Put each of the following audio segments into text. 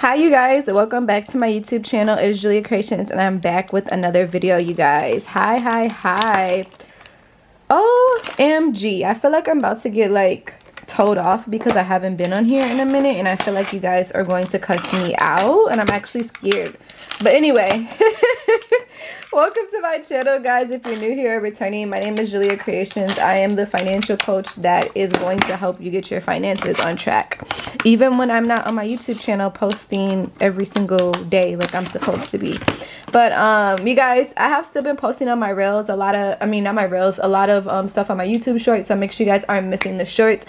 Hi you guys, welcome back to my YouTube channel. It is Julia Creations and I'm back with another video, you guys. Hi. OMG, I feel like I'm about to get like told off because I haven't been on here in a minute and I feel like you guys are going to cuss me out and I'm actually scared. But anyway, welcome to my channel, guys. If you're new here or returning, my name is Julia Creations. I am the financial coach that is going to help you get your finances on track, even when I'm not on my YouTube channel posting every single day like I'm supposed to be. But you guys, I have still been posting on my reels a lot of stuff on my YouTube shorts, so make sure you guys aren't missing the shorts.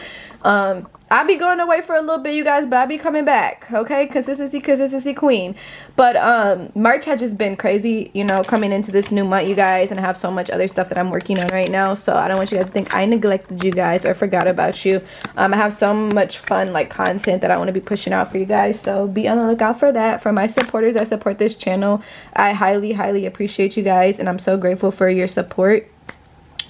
I'll be going away for a little bit, you guys, but I'll be coming back, okay? Consistency queen. But March has just been crazy, you know, coming into this new month, you guys, and I have so much other stuff that I'm working on right now, so I don't want you guys to think I neglected you guys or forgot about you. I have so much fun like content that I want to be pushing out for you guys, so be on the lookout for that. For my supporters that support this channel, I highly appreciate you guys, and I'm so grateful for your support,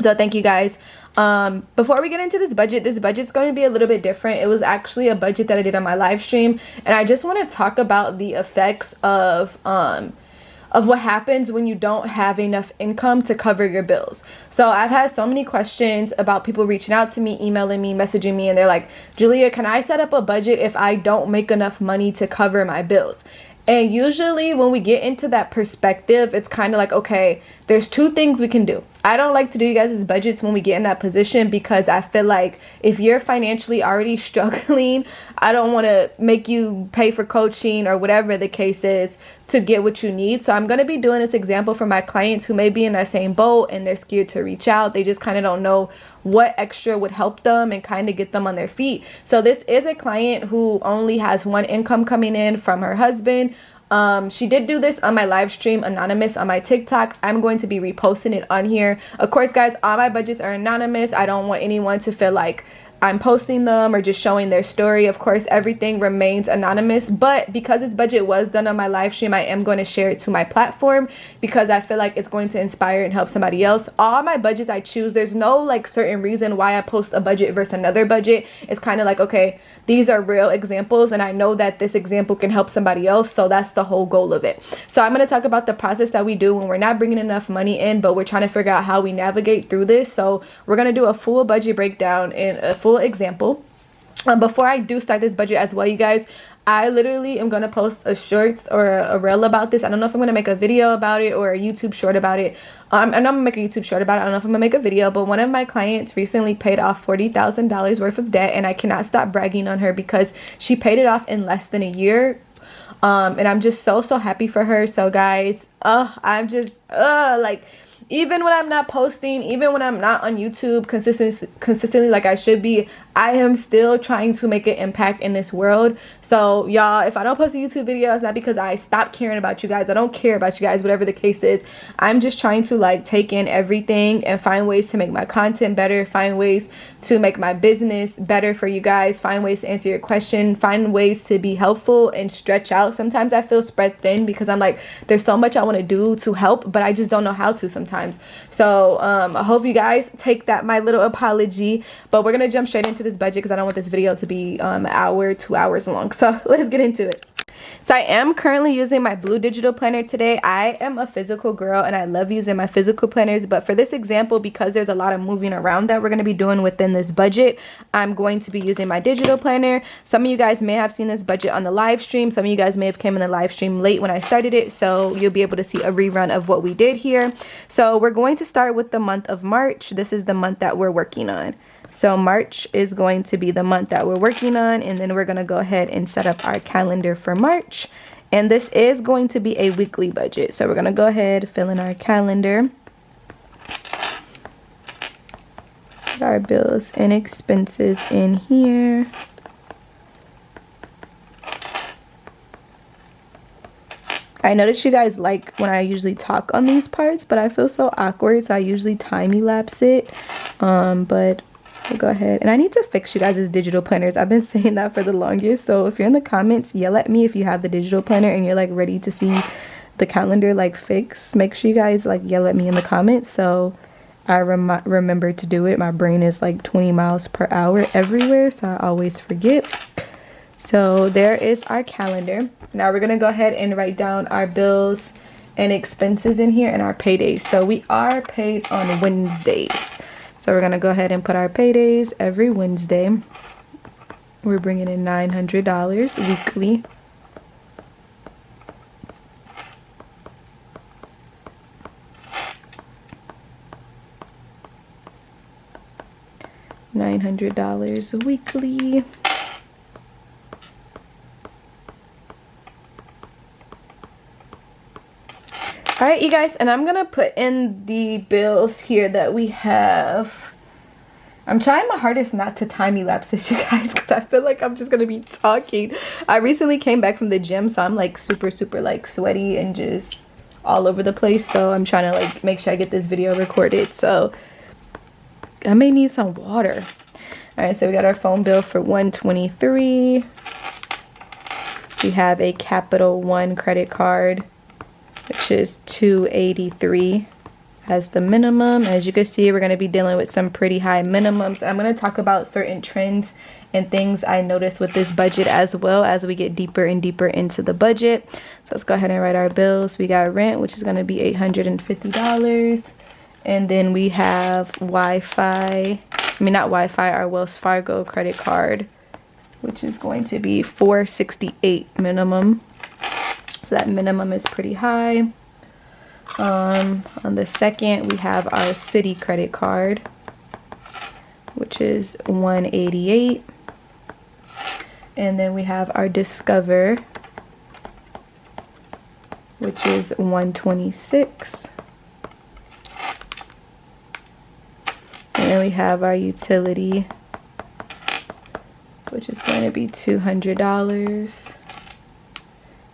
so thank you guys. Before we get into this budget's going to be a little bit different. It was actually a budget that I did on my live stream, and I just want to talk about the effects of what happens when you don't have enough income to cover your bills. So I've had so many questions about people reaching out to me, emailing me, messaging me, and they're like, Julia, can I set up a budget if I don't make enough money to cover my bills? And usually when we get into that perspective, it's kind of like, okay, there's two things we can do. I don't like to do you guys' budgets when we get in that position because I feel like if you're financially already struggling, I don't want to make you pay for coaching or whatever the case is to get what you need. So I'm going to be doing this example for my clients who may be in that same boat and they're scared to reach out. They just kind of don't know what extra would help them and kind of get them on their feet. So this is a client who only has one income coming in from her husband. She did do this on my live stream, anonymous, on my TikTok. I'm going to be reposting it on here. Of course, guys, all my budgets are anonymous. I don't want anyone to feel like I'm posting them or just showing their story. Of course, everything remains anonymous, but because this budget was done on my live stream, I am going to share it to my platform because I feel like it's going to inspire and help somebody else. All my budgets I choose, there's no like certain reason why I post a budget versus another budget. It's kind of like, okay, these are real examples and I know that this example can help somebody else, so that's the whole goal of it. So I'm going to talk about the process that we do when we're not bringing enough money in, but we're trying to figure out how we navigate through this. So we're going to do a full budget breakdown and a full example. Before I do start this budget as well, you guys, I literally am going to post a shorts or a reel about this. I don't know if I'm going to make a video about it or a YouTube short about it. I know I'm going to make a YouTube short about it. I don't know if I'm going to make a video, but one of my clients recently paid off $40,000 worth of debt, and I cannot stop bragging on her because she paid it off in less than a year. And I'm just so happy for her. So guys, I'm just like, even when I'm not posting, even when I'm not on YouTube consistently like I should be, I am still trying to make an impact in this world. So y'all, if I don't post a YouTube video, it's not because I stopped caring about you guys. I don't care about you guys, whatever the case is. I'm just trying to like take in everything and find ways to make my content better, find ways to make my business better for you guys, find ways to answer your question, find ways to be helpful and stretch out. Sometimes I feel spread thin because I'm like, there's so much I want to do to help, but I just don't know how to sometimes. So I hope you guys take that my little apology, but we're gonna jump straight into this budget because I don't want this video to be an hour, 2 hours long. So let's get into it. So I am currently using my blue digital planner today. I am a physical girl and I love using my physical planners, but for this example, because there's a lot of moving around that we're going to be doing within this budget, I'm going to be using my digital planner. Some of you guys may have seen this budget on the live stream. Some of you guys may have came in the live stream late when I started it, so you'll be able to see a rerun of what we did here. So we're going to start with the month of March. This is the month that we're working on. So March is going to be the month that we're working on, and then we're going to go ahead and set up our calendar for March. And this is going to be a weekly budget. So we're going to go ahead, fill in our calendar. Put our bills and expenses in here. I notice you guys like when I usually talk on these parts, but I feel so awkward, so I usually time elapse it. But we'll go ahead, and I need to fix you guys' digital planners. I've been saying that for the longest, so if you're in the comments, yell at me if you have the digital planner and you're like ready to see the calendar like fix. Make sure you guys like yell at me in the comments so I remember to do it. My brain is like 20 miles per hour everywhere, so I always forget. So there is our calendar. Now we're gonna go ahead and write down our bills and expenses in here and our paydays. So we are paid on Wednesdays. So we're gonna go ahead and put our paydays every Wednesday. We're bringing in $900 weekly. $900 weekly. All right, you guys, and I'm gonna put in the bills here that we have. I'm trying my hardest not to time elapse this, you guys, because I feel like I'm just gonna be talking. I recently came back from the gym, so I'm like super like sweaty and just all over the place. So I'm trying to like make sure I get this video recorded. So I may need some water. All right, so we got our phone bill for $123. We have a Capital One credit card, which is $283 as the minimum. As you can see, we're going to be dealing with some pretty high minimums. I'm going to talk about certain trends and things I noticed with this budget as well as we get deeper and deeper into the budget. So let's go ahead and write our bills. We got rent, which is going to be $850. And then we have Wi-Fi. I mean, not Wi-Fi, our Wells Fargo credit card, which is going to be $468 minimum. So that minimum is pretty high. On the second, we have our Citi credit card, which is $188. And then we have our Discover, which is $126. And then we have our utility, which is going to be $200.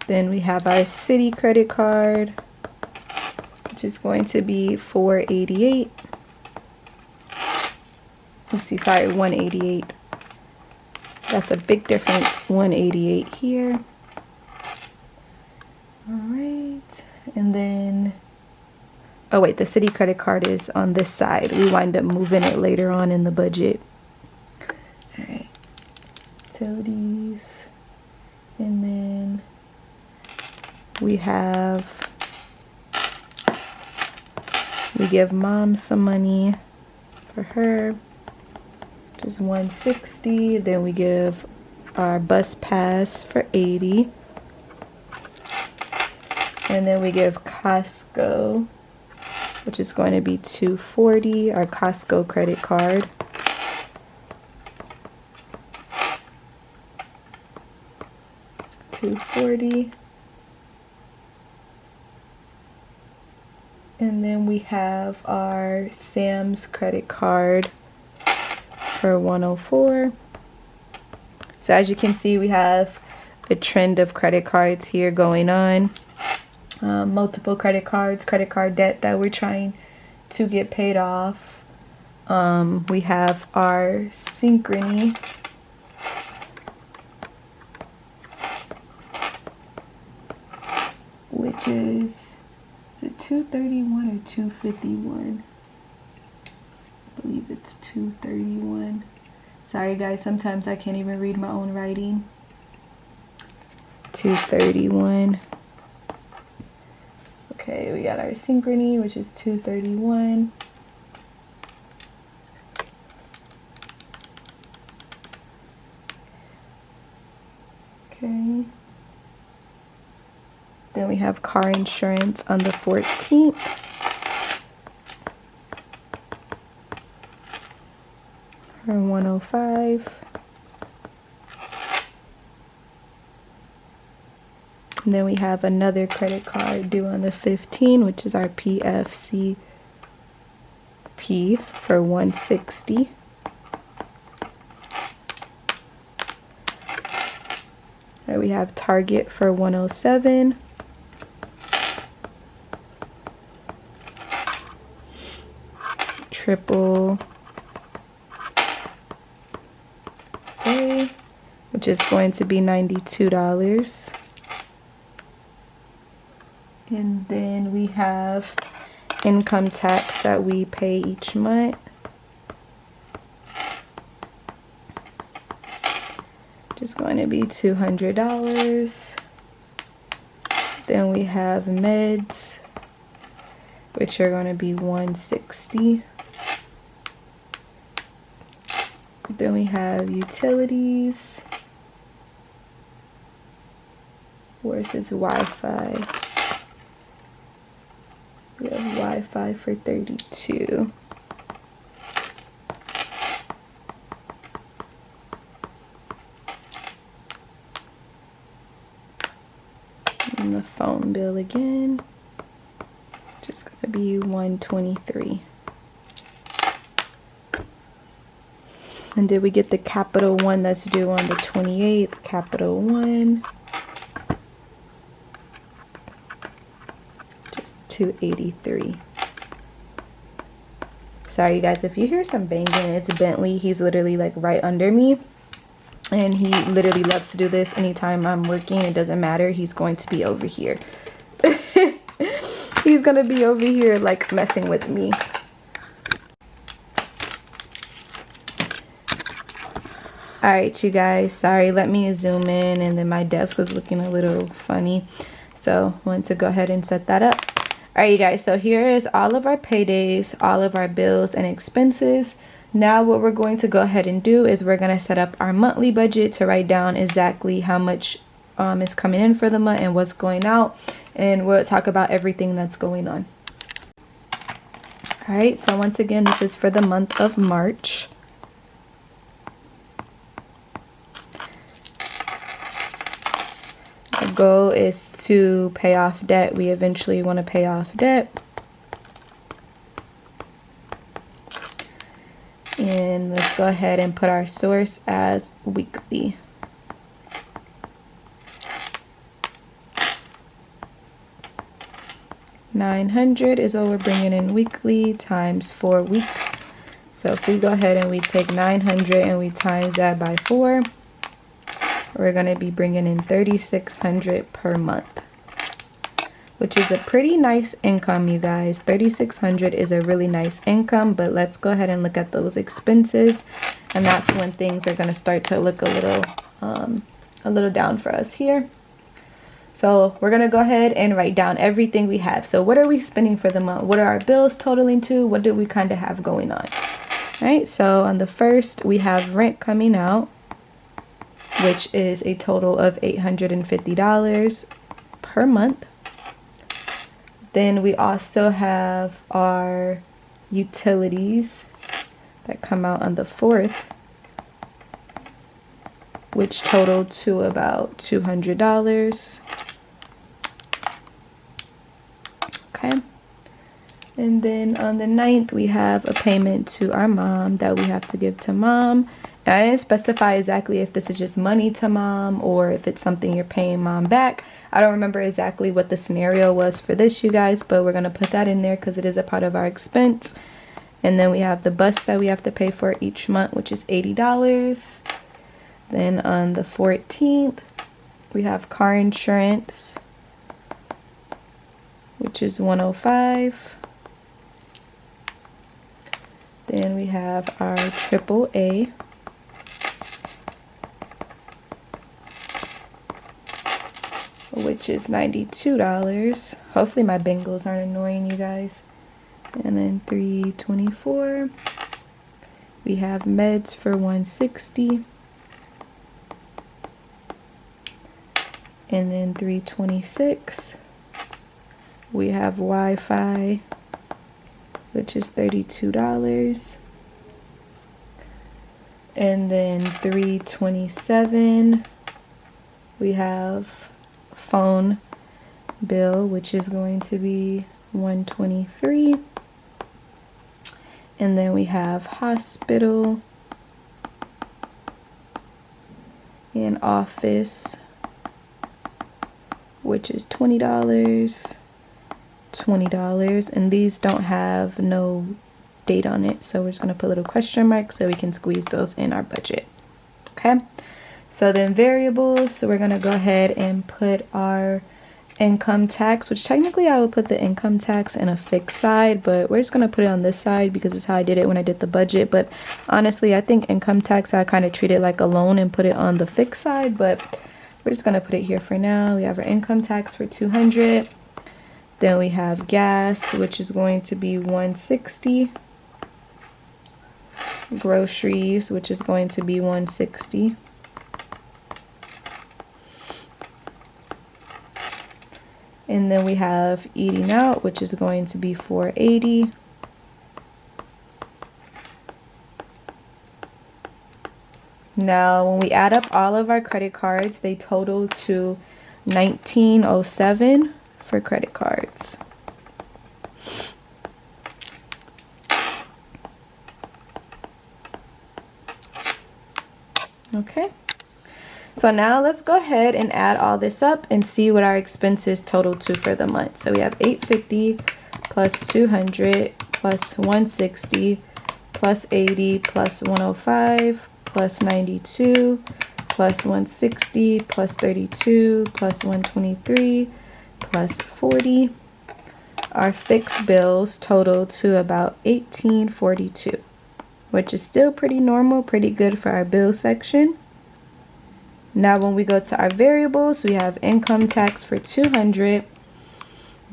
Then we have our Citi credit card, which is going to be $488. Oopsie, sorry, $188. That's a big difference, $188 here. All right, and then, oh wait, the Citi credit card is on this side. We wind up moving it later on in the budget. All right, utilities, and then we give mom some money for her, which is $160. Then we give our bus pass for $80. And then we give Costco, which is going to be $240, our Costco credit card. $240. And then we have our Sam's credit card for $104. So as you can see, we have a trend of credit cards here going on. Multiple credit cards, credit card debt that we're trying to get paid off. We have our Synchrony, which is it $231 or $251? I believe it's $231. Sorry guys, sometimes I can't even read my own writing. $231. Okay, we got our Synchrony, which is $231. Okay. Then we have car insurance on the 14th. For $105. And then we have another credit card due on the 15th, which is our PFCP for $160. And we have Target for $107. Triple A, which is going to be $92. And then we have income tax that we pay each month, which just going to be $200. Then we have meds, which are going to be $160. Then we have utilities. Where's this Wi-Fi? We have Wi-Fi for $32. And the phone bill again, just gonna be $123. And did we get the Capital One that's due on the 28th? Capital One, just $283. Sorry you guys, if you hear some banging, it's Bentley. He's literally like right under me. And he literally loves to do this anytime I'm working. It doesn't matter. He's going to be over here. He's going to be over here like messing with me. Alright, you guys. Sorry, let me zoom in. And then my desk was looking a little funny. So I want to go ahead and set that up. Alright, you guys. So here is all of our paydays, all of our bills and expenses. Now what we're going to go ahead and do is we're going to set up our monthly budget to write down exactly how much is coming in for the month and what's going out, and we'll talk about everything that's going on. Alright, so once again, this is for the month of March. The goal is to pay off debt. We eventually want to pay off debt. And let's go ahead and put our source as weekly. $900 is what we're bringing in weekly times 4 weeks. So if we go ahead and we take 900 and we times that by 4, we're going to be bringing in $3,600 per month, which is a pretty nice income, you guys. $3,600 is a really nice income, but let's go ahead and look at those expenses, and that's when things are going to start to look a little down for us here. So we're going to go ahead and write down everything we have. So what are we spending for the month? What are our bills totaling to? What do we kind of have going on? All right, so on the first, we have rent coming out, which is a total of $850 per month. Then we also have our utilities that come out on the 4th, which total to about $200. Okay. And then on the 9th, we have a payment to our mom that we have to give to mom. Now, I didn't specify exactly if this is just money to mom or if it's something you're paying mom back. I don't remember exactly what the scenario was for this, you guys, but we're going to put that in there because it is a part of our expense. And then we have the bus that we have to pay for each month, which is $80. Then on the 14th, we have car insurance, which is $105. Then we have our AAA, which is $92. Hopefully my bangles aren't annoying you guys. And then $324. We have meds for $160. And then $326. We have Wi-Fi, which is $32. And then $327. We have phone bill, which is going to be $123. And then we have hospital and office, which is $20, and these don't have no date on it, so we're just going to put a little question mark so we can squeeze those in our budget. Okay, so then variables, so we're going to go ahead and put our income tax, which technically I would put the income tax in a fixed side, but we're just going to put it on this side because it's how I did it when I did the budget. But honestly, I think income tax, I kind of treat it like a loan and put it on the fixed side, but we're just going to put it here for now. We have our income tax for 200. Then we have gas, which is going to be 160. Groceries, which is going to be 160. And then we have eating out, which is going to be 480. Now, when we add up all of our credit cards, they total to $19.07 for credit cards. Okay. So now let's go ahead and add all this up and see what our expenses total to for the month. So we have 850 plus 200 plus 160 plus 80 plus 105 plus 92 plus 160 plus 32 plus 123 plus 40. Our fixed bills total to about 1842, which is still pretty normal, pretty good for our bill section. Now when we go to our variables, we have income tax for 200,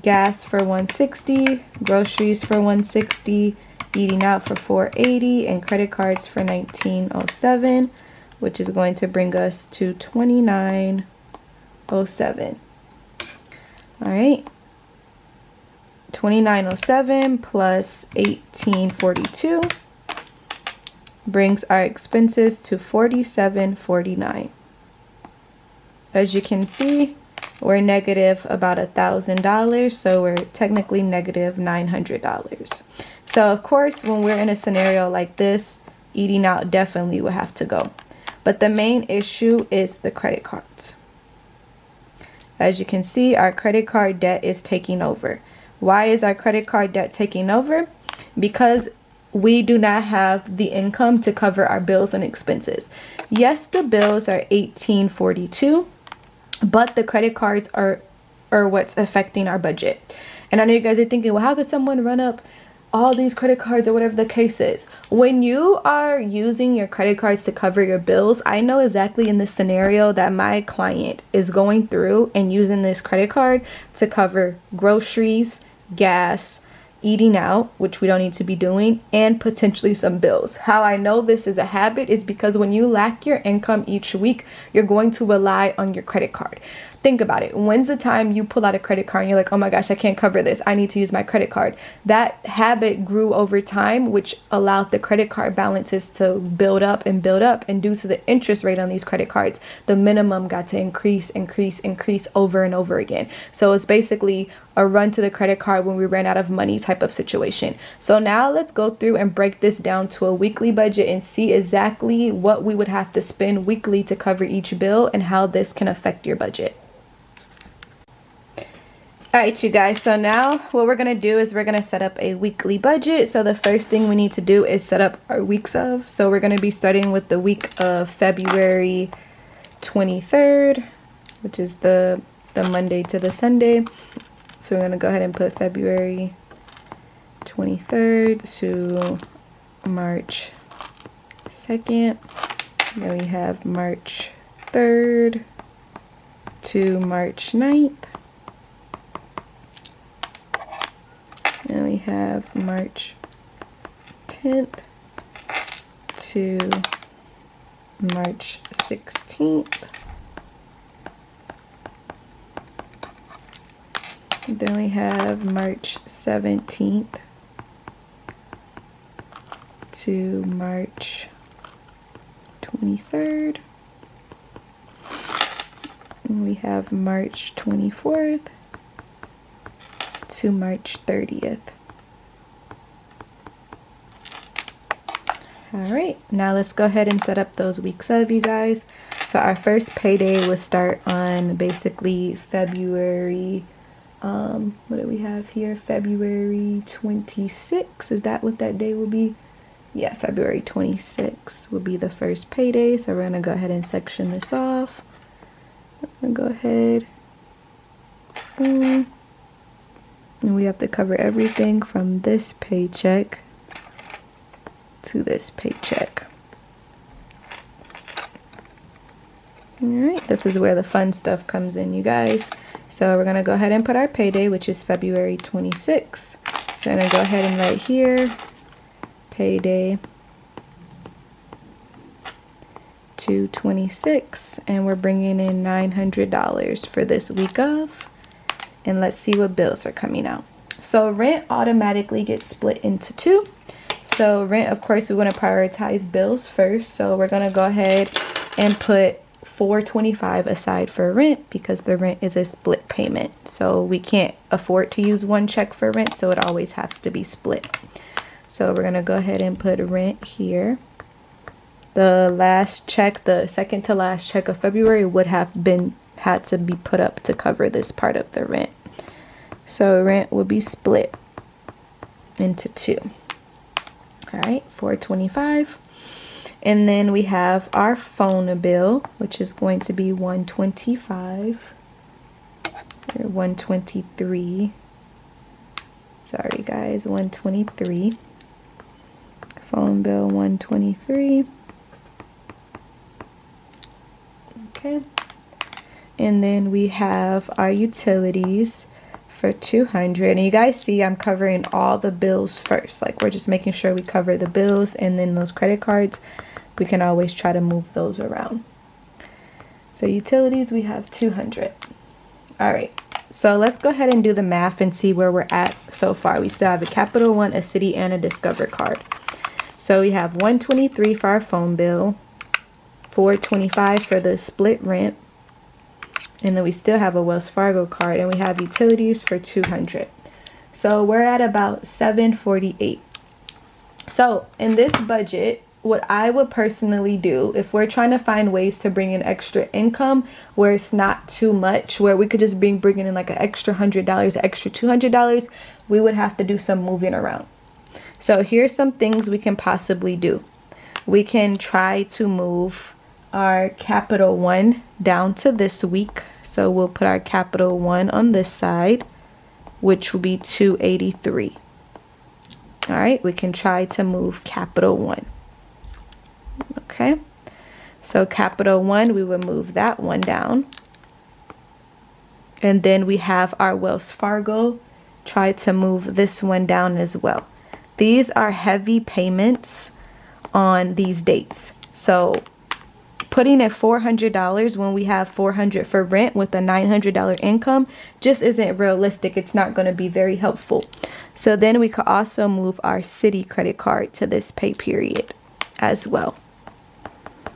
gas for 160, groceries for 160, eating out for 480, and credit cards for 1907, which is going to bring us to 2907. All right. 2907 plus 1842 brings our expenses to 4749. As you can see, we're negative about $1,000, so we're technically negative $900. So of course, when we're in a scenario like this, eating out definitely will have to go. But the main issue is the credit cards. As you can see, our credit card debt is taking over. Why is our credit card debt taking over? Because we do not have the income to cover our bills and expenses. Yes, the bills are $1842, but the credit cards are what's affecting our budget. And I know you guys are thinking, well, how could someone run up all these credit cards or whatever the case is? When you are using your credit cards to cover your bills, I know exactly in this scenario that my client is going through and using this credit card to cover groceries, gas, eating out, which we don't need to be doing, and potentially some bills. How I know this is a habit is because when you lack your income each week, you're going to rely on your credit card. Think about it. When's the time you pull out a credit card and you're like, oh my gosh, I can't cover this, I need to use my credit card? That habit grew over time, which allowed the credit card balances to build up, and due to the interest rate on these credit cards, the minimum got to increase over and over again. So it's basically a run to the credit card when we ran out of money type of situation. So now let's go through and break this down to a weekly budget and see exactly what we would have to spend weekly to cover each bill and how this can affect your budget. All right, you guys, so now what we're going to do is we're going to set up a weekly budget. So the first thing we need to do is set up our weeks of. So we're going to be starting with the week of February 23rd, which is the Monday to the Sunday. So we're going to go ahead and put February 23rd to March 2nd. Then we have March 3rd to March 9th. And we have March 10th to March 16th. Then we have March 17th to March 23rd. And we have March 24th to March 30th. All right, now let's go ahead and set up those weeks of, you guys. So our first payday will start on basically February, what do we have here? February 26th. Is that what that day will be? Yeah, February 26th will be the first payday. So we're gonna go ahead and section this off. I'm gonna go ahead boom. And we have to cover everything from this paycheck to this paycheck. Alright, this is where the fun stuff comes in, you guys. So we're going to go ahead and put our payday, which is February 26th. So I'm going to go ahead and write here, payday 2/26, and we're bringing in $900 for this week of. And let's see what bills are coming out. So rent automatically gets split into two. So rent, of course, we want to prioritize bills first. So we're going to go ahead and put $425 aside for rent because the rent is a split payment. So we can't afford to use one check for rent, so it always has to be split. So we're going to go ahead and put rent here. The last check, the second to last check of February would have had to be put up to cover this part of the rent. So rent will be split into two. All right, $425. And then we have our phone bill, which is going to be $125 or $123. Sorry guys, $123. Phone bill $123. Okay. And then we have our utilities for $200. And you guys see I'm covering all the bills first. Like we're just making sure we cover the bills, and then those credit cards, we can always try to move those around. So utilities, we have $200. All right. So let's go ahead and do the math and see where we're at so far. We still have a Capital One, a Citi, and a Discover card. So we have $123 for our phone bill, $425 for the split rent, and then we still have a Wells Fargo card, and we have utilities for $200. So we're at about $748. So in this budget, what I would personally do, if we're trying to find ways to bring in extra income where it's not too much, where we could just bring in like an extra $100, extra $200, we would have to do some moving around. So here's some things we can possibly do. We can try to move our Capital One down to this week. So we'll put our Capital One on this side, which will be $283. All right, we can try to move Capital One. Okay, so Capital One, we would move that one down. And then we have our Wells Fargo, try to move this one down as well. These are heavy payments on these dates. So putting at $400 when we have $400 for rent with a $900 income just isn't realistic. It's not going to be very helpful. So then we could also move our Citi credit card to this pay period as well.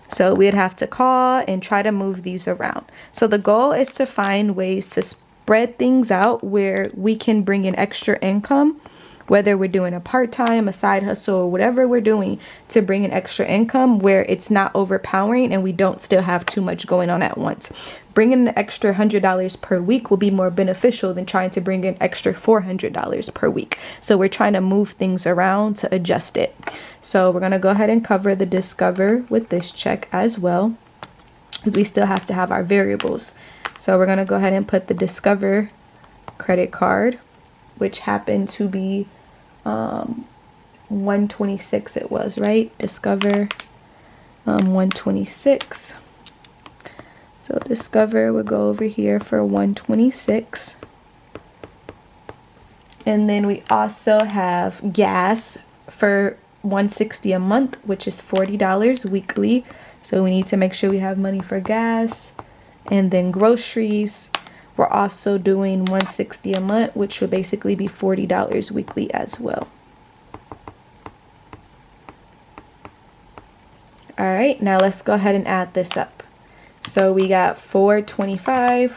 So we'd have to call and try to move these around. So the goal is to find ways to spread things out where we can bring in extra income, whether we're doing a part-time, a side hustle, or whatever we're doing to bring in extra income where it's not overpowering and we don't still have too much going on at once. Bringing an extra $100 per week will be more beneficial than trying to bring in extra $400 per week. So we're trying to move things around to adjust it. So we're going to go ahead and cover the Discover with this check as well, because we still have to have our variables. So we're going to go ahead and put the Discover credit card, which happened to be 126 it was, right? Discover 126. So Discover would go over here for 126. And then we also have gas for $160 a month, which is $40 weekly. So we need to make sure we have money for gas. And then groceries, we're also doing $160 a month, which would basically be $40 weekly as well. All right, now let's go ahead and add this up. So we got $425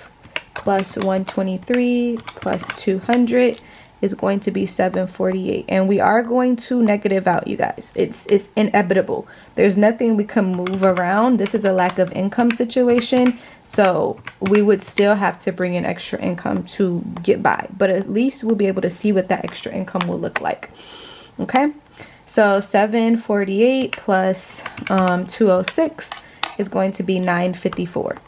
plus $123 plus $200 is going to be $748, and we are going to negative out, you guys. It's inevitable. There's nothing we can move around. This is a lack of income situation, so we would still have to bring in extra income to get by, but at least we'll be able to see what that extra income will look like. Okay, so $748 plus $206 is going to be $954.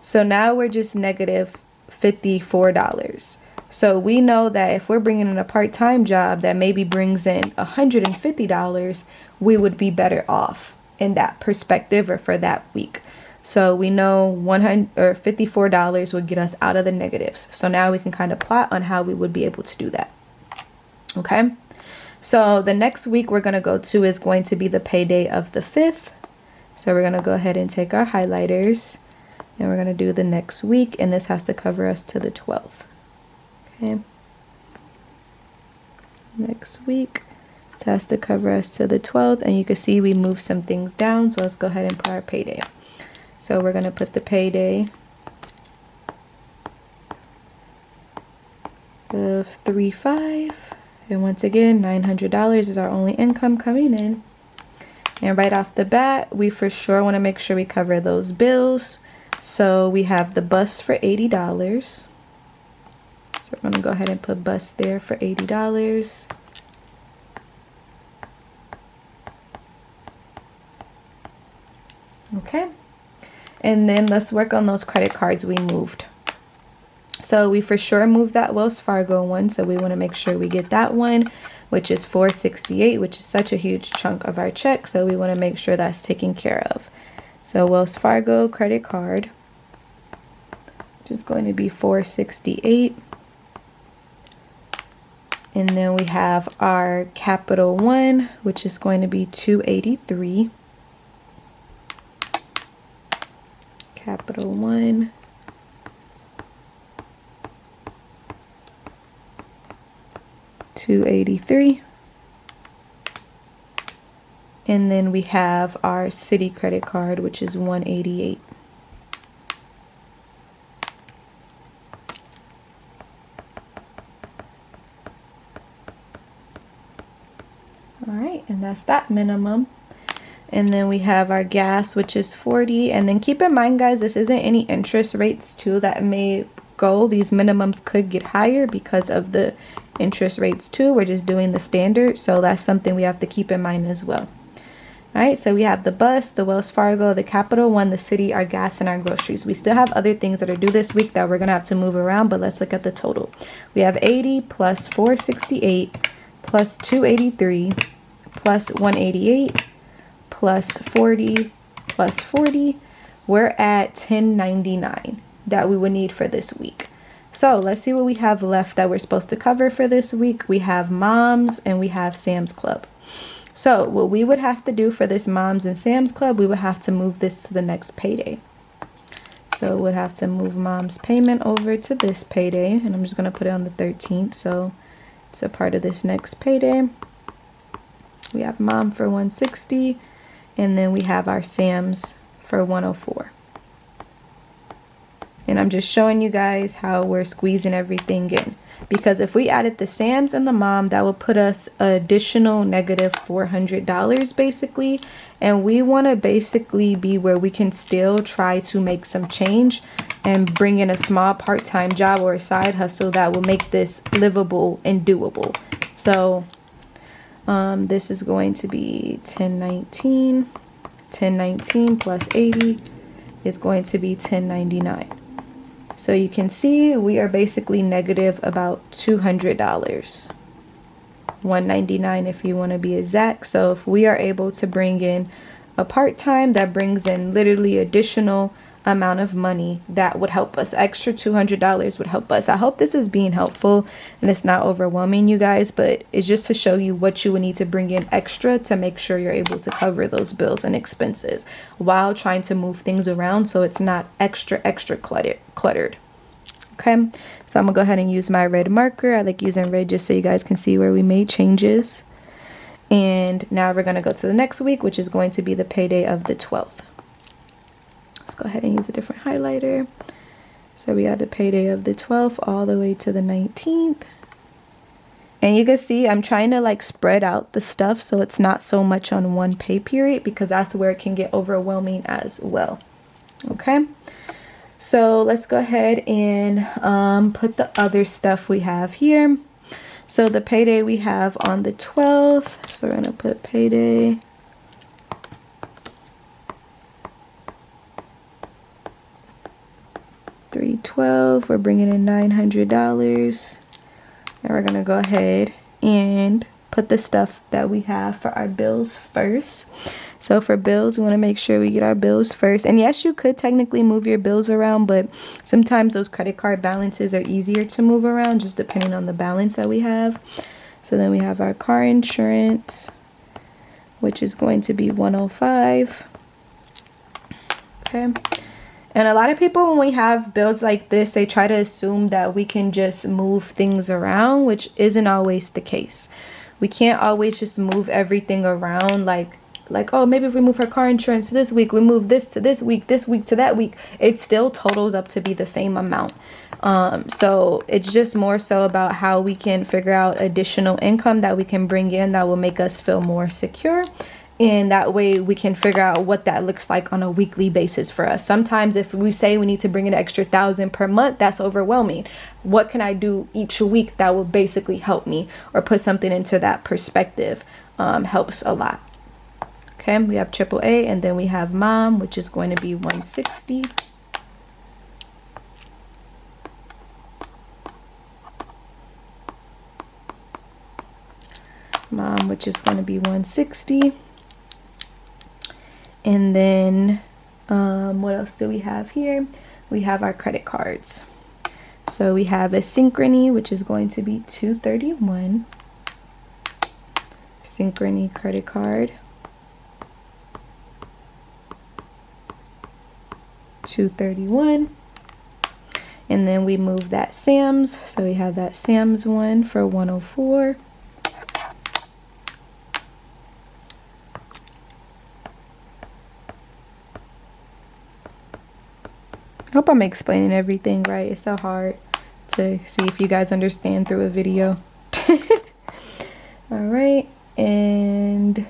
So now we're just negative $54. So we know that if we're bringing in a part-time job that maybe brings in $150, we would be better off in that perspective or for that week. So we know $54 would get us out of the negatives. So now we can kind of plot on how we would be able to do that. Okay. So the next week we're going to go to is going to be the payday of the 5th. So we're going to go ahead and take our highlighters and we're going to do the next week, and this has to cover us to the 12th. Okay. Next week, it has to cover us to the 12th, and you can see we moved some things down. So let's go ahead and put our payday. So we're going to put the payday of 3/5. And once again, $900 is our only income coming in. And right off the bat, we for sure want to make sure we cover those bills. So we have the bus for $80. So we're going to go ahead and put bus there for $80. Okay. And then let's work on those credit cards we moved. So we for sure moved that Wells Fargo one, so we want to make sure we get that one, which is $468, which is such a huge chunk of our check, so we want to make sure that's taken care of. So Wells Fargo credit card, which is going to be $468. And then we have our Capital One, which is going to be $283. Capital One. $283. And then we have our Citi credit card, which is $188. All right, and that's that minimum. And then we have our gas, which is $40. And then keep in mind, guys, this isn't any interest rates too that may go. These minimums could get higher because of the interest rates too. We're just doing the standard, so that's something we have to keep in mind as well. All right, so we have the bus, the Wells Fargo, the Capital One, the Citi, our gas, and our groceries. We still have other things that are due this week that we're gonna have to move around, but let's look at the total. We have 80 plus 468 plus 283 plus 188 plus 40 plus 40. We're at 1099 that we would need for this week. So let's see what we have left that we're supposed to cover for this week. We have Moms and we have Sam's Club. So what we would have to do for this Moms and Sam's Club, we would have to move this to the next payday. So we'd have to move Mom's payment over to this payday, and I'm just going to put it on the 13th, so it's a part of this next payday. We have Mom for $160, and then we have our Sam's for $104. And I'm just showing you guys how we're squeezing everything in. Because if we added the Sam's and the Mom, that would put us an additional negative $400 basically. And we want to basically be where we can still try to make some change and bring in a small part-time job or a side hustle that will make this livable and doable. So this is going to be 1019. 1019 plus 80 is going to be 1099. So you can see we are basically negative about $200. $199 if you want to be exact. So if we are able to bring in a part-time that brings in literally additional amount of money, that would help us. Extra $200 would help us. I hope this is being helpful and it's not overwhelming you guys, but it's just to show you what you would need to bring in extra to make sure you're able to cover those bills and expenses while trying to move things around so it's not extra cluttered. Okay, so I'm gonna go ahead and use my red marker. I like using red just so you guys can see where we made changes. And now we're gonna go to the next week, which is going to be the payday of the 12th. Go ahead and use a different highlighter. So we got the payday of the 12th all the way to the 19th. And you can see I'm trying to like spread out the stuff so it's not so much on one pay period, because that's where it can get overwhelming as well. Okay, so let's go ahead and put the other stuff we have here. So the payday we have on the 12th, so we're gonna put payday $3. 12. We're bringing in $900. And we're gonna go ahead and put the stuff that we have for our bills first. So for bills, we want to make sure we get our bills first. And yes, you could technically move your bills around, but sometimes those credit card balances are easier to move around, just depending on the balance that we have. So then we have our car insurance, which is going to be $105. Okay. And a lot of people, when we have bills like this, they try to assume that we can just move things around, which isn't always the case. We can't always just move everything around like, oh, maybe if we move our car insurance this week, we move this to this week to that week, it still totals up to be the same amount. So it's just more so about how we can figure out additional income that we can bring in that will make us feel more secure. And that way we can figure out what that looks like on a weekly basis for us. Sometimes if we say we need to bring in an extra $1,000 per month, that's overwhelming. What can I do each week that will basically help me, or put something into that perspective? Helps a lot. Okay, we have AAA, and then we have mom, which is going to be $160. Mom, which is going to be $160. And then what else do we have here? We have our credit cards. So we have a Synchrony, which is going to be $231. Synchrony credit card, $231. And then we move that Sam's, so we have that Sam's one for $104. I hope I'm explaining everything right. It's so hard to see if you guys understand through a video. All right, and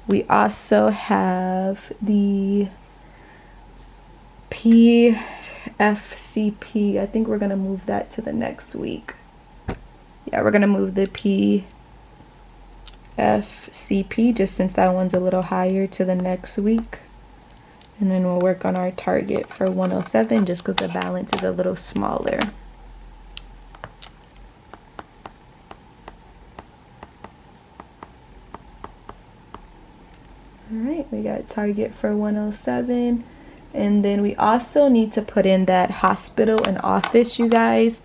we also have the PFCP. I think we're gonna move that to the next week. Yeah, we're gonna move the PFCP just since that one's a little higher to the next week. And then we'll work on our target for 107 just because the balance is a little smaller. All right, we got target for 107. And then we also need to put in that hospital and office, you guys.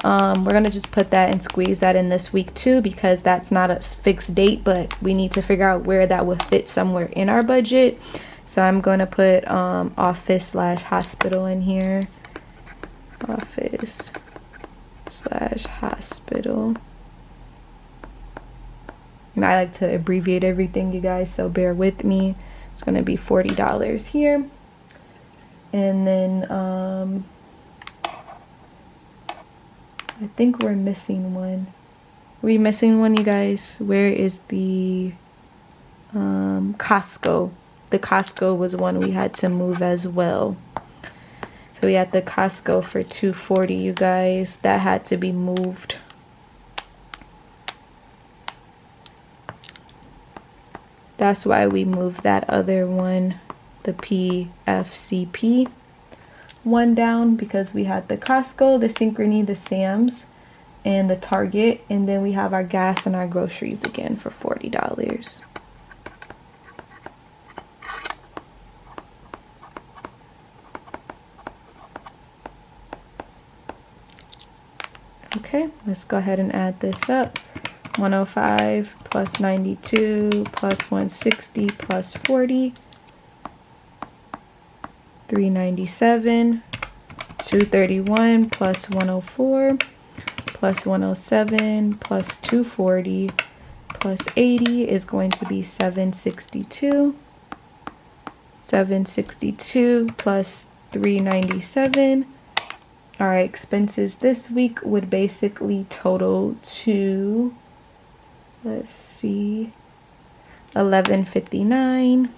We're gonna just put that and squeeze that in this week too, because that's not a fixed date, but we need to figure out where that would fit somewhere in our budget. So I'm going to put office/hospital in here. Office/hospital. And I like to abbreviate everything, you guys, so bear with me. It's going to be $40 here. And then I think we're missing one. Are we missing one, you guys? Where is the Costco? The Costco was one we had to move as well. So we had the Costco for $240, you guys. That had to be moved. That's why we moved that other one, the PFCP one, down, because we had the Costco, the Synchrony, the Sam's, and the Target. And then we have our gas and our groceries again for $40. Okay, let's go ahead and add this up. 105 plus 92 plus 160 plus 40. 397. 231 plus 104 plus 107 plus 240 plus 80 is going to be 762. 762 plus 397. Our expenses this week would basically total to, let's see, $1159.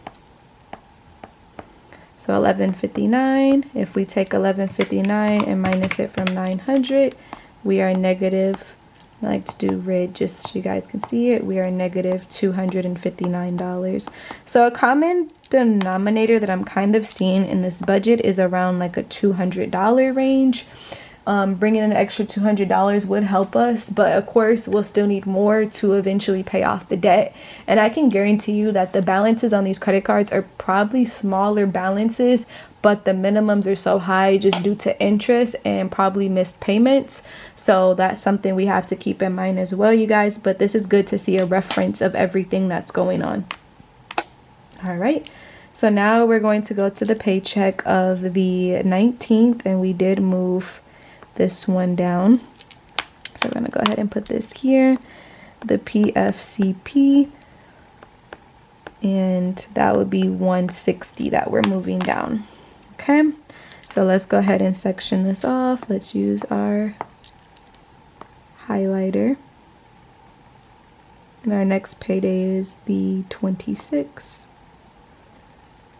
So $1159. If we take $1159 and minus it from 900, we are negative I like to do red just so you guys can see it. We are negative $259. So a common denominator that I'm kind of seeing in this budget is around like a $200 range. Bringing in an extra $200 would help us, but of course we'll still need more to eventually pay off the debt. And I can guarantee you that the balances on these credit cards are probably smaller balances, but the minimums are so high just due to interest and probably missed payments. So that's something we have to keep in mind as well, you guys. But this is good to see a reference of everything that's going on. All right, so now we're going to go to the paycheck of the 19th, and we did move this one down. So we're gonna go ahead and put this here, the PFCP, and that would be 160 that we're moving down. Okay, so let's go ahead and section this off. Let's use our highlighter. And our next payday is the 26th.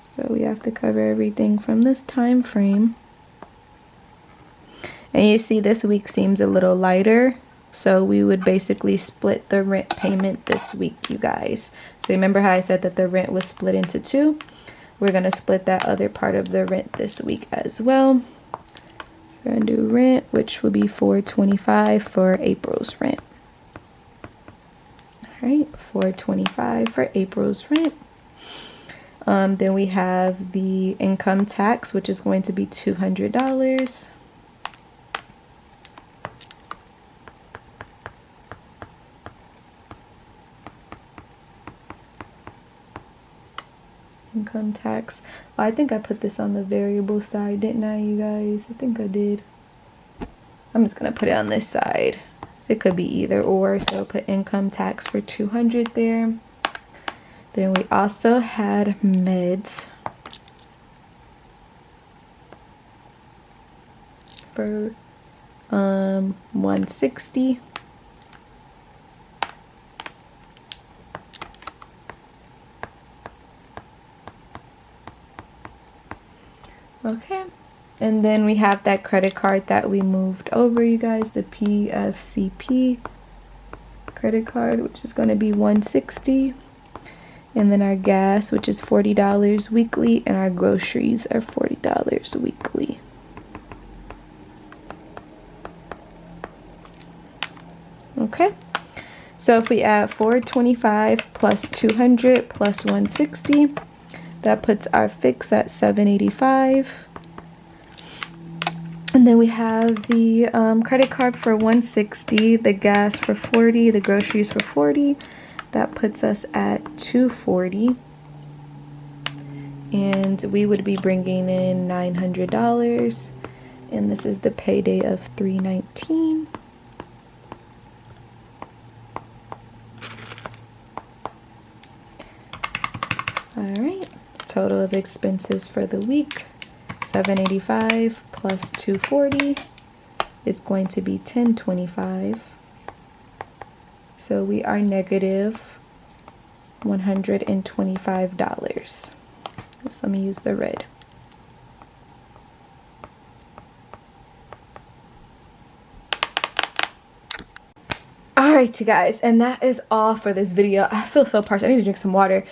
So we have to cover everything from this time frame. And you see this week seems a little lighter. So we would basically split the rent payment this week, you guys. So remember how I said that the rent was split into two? We're going to split that other part of the rent this week as well. So we're going to do rent, which will be $425 for April's rent. All right, $425 for April's rent. Then we have the income tax, which is going to be $200. Income tax. Well, I think I put this on the variable side, didn't I, you guys? I think I did. I'm just gonna put it on this side. So it could be either or. So I'll put income tax for $200 there. Then we also had meds for $160. Okay, and then we have that credit card that we moved over, you guys, the PFCP credit card, which is going to be $160. And then our gas, which is $40 weekly, and our groceries are $40 weekly. Okay, so if we add $425 plus $200 plus $160, that puts our fix at $785. And then we have the credit card for $160, the gas for $40, the groceries for $40. That puts us at $240. And we would be bringing in $900. And this is the payday of $319. All right. Total of expenses for the week, $785 plus $240 is going to be $1025. So we are negative $125. Oops, let me use the red. All right, you guys, and that is all for this video. I feel so parched. I need to drink some water.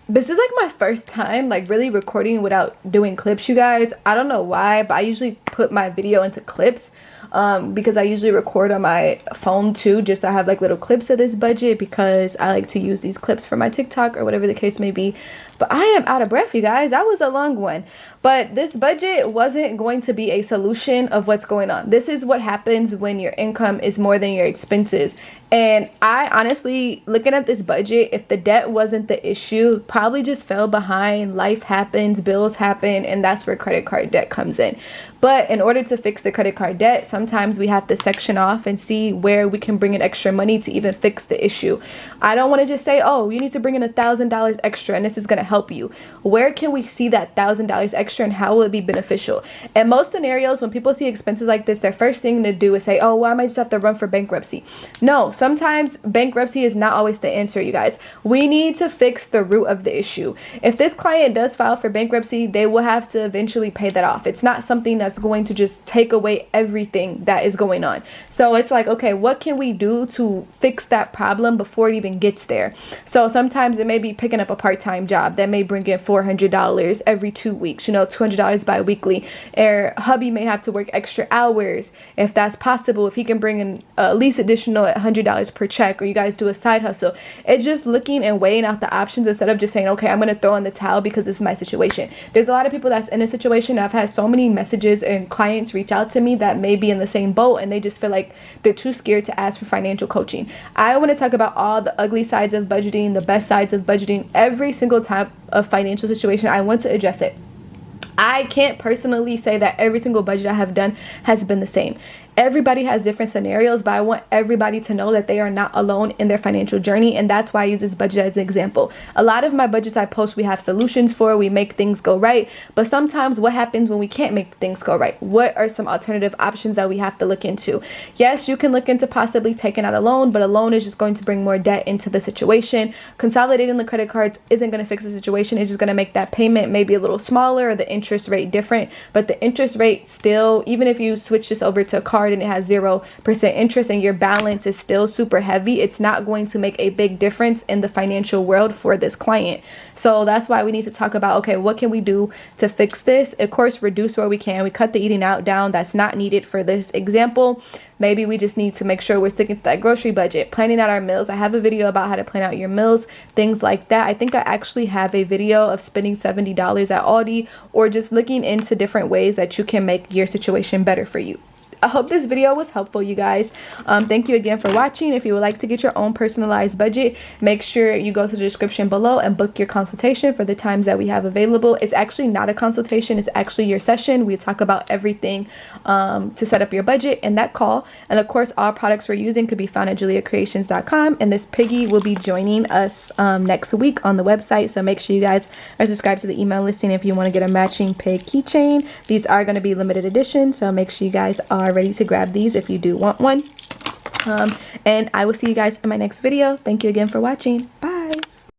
This is like my first time like really recording without doing clips, you guys. I don't know why, but I usually put my video into clips because I usually record on my phone too, just so I have like little clips of this budget, because I like to use these clips for my TikTok or whatever the case may be. But I am out of breath, you guys. That was a long one. But this budget wasn't going to be a solution of what's going on. This is what happens when your income is more than your expenses. And I honestly, looking at this budget, if the debt wasn't the issue, probably just fell behind. Life happens, bills happen, and that's where credit card debt comes in. But in order to fix the credit card debt, sometimes we have to section off and see where we can bring in extra money to even fix the issue. I don't want to just say, oh, you need to bring in $1,000 extra and this is going to help you. Where can we see that $1,000 extra and how will it be beneficial? In most scenarios, when people see expenses like this, their first thing to do is say, oh, well, I might just have to run for bankruptcy. No, sometimes bankruptcy is not always the answer, you guys. We need to fix the root of the issue. If this client does file for bankruptcy, they will have to eventually pay that off. It's not something that's going to just take away everything that is going on. So it's like, okay, what can we do to fix that problem before it even gets there? So sometimes it may be picking up a part-time job that may bring in $400 every 2 weeks, you know, $200 bi-weekly. Or hubby may have to work extra hours if that's possible, if he can bring in at least additional $100 per check, or you guys do a side hustle. It's just looking and weighing out the options instead of just saying, okay, I'm going to throw in the towel because this is my situation. There's a lot of people that's in a situation. I've had so many messages and clients reach out to me that may be in the same boat and they just feel like they're too scared to ask for financial coaching. I want to talk about all the ugly sides of budgeting, the best sides of budgeting. Every single type of financial situation, I want to address it. I can't personally say that every single budget I have done has been the same. Everybody has different scenarios, but I want everybody to know that they are not alone in their financial journey, and that's why I use this budget as an example. A lot of my budgets I post, we have solutions for, we make things go right, but sometimes what happens when we can't make things go right? What are some alternative options that we have to look into? Yes, you can look into possibly taking out a loan, but a loan is just going to bring more debt into the situation. Consolidating the credit cards isn't going to fix the situation. It's just going to make that payment maybe a little smaller or the interest rate different, but the interest rate still, even if you switch this over to a card and it has 0% interest and your balance is still super heavy, it's not going to make a big difference in the financial world for this client. So that's why we need to talk about, okay, what can we do to fix this? Of course, reduce where we can. We cut the eating out down. That's not needed for this example. Maybe we just need to make sure we're sticking to that grocery budget, planning out our meals. I have a video about how to plan out your meals, things like that. I think I actually have a video of spending $70 at Aldi, or just looking into different ways that you can make your situation better for you. I hope this video was helpful, you guys. Thank you again for watching. If you would like to get your own personalized budget, make sure you go to the description below and book your consultation for the times that we have available. It's actually not a consultation, it's actually your session. We talk about everything to set up your budget in that call. And of course, all products we're using could be found at juliacreations.com, and this piggy will be joining us next week on the website. So make sure you guys are subscribed to the email listing if you want to get a matching pig keychain. These are going to be limited edition, so make sure you guys are ready to grab these if you do want one. And I will see you guys in my next video. Thank you again for watching. Bye.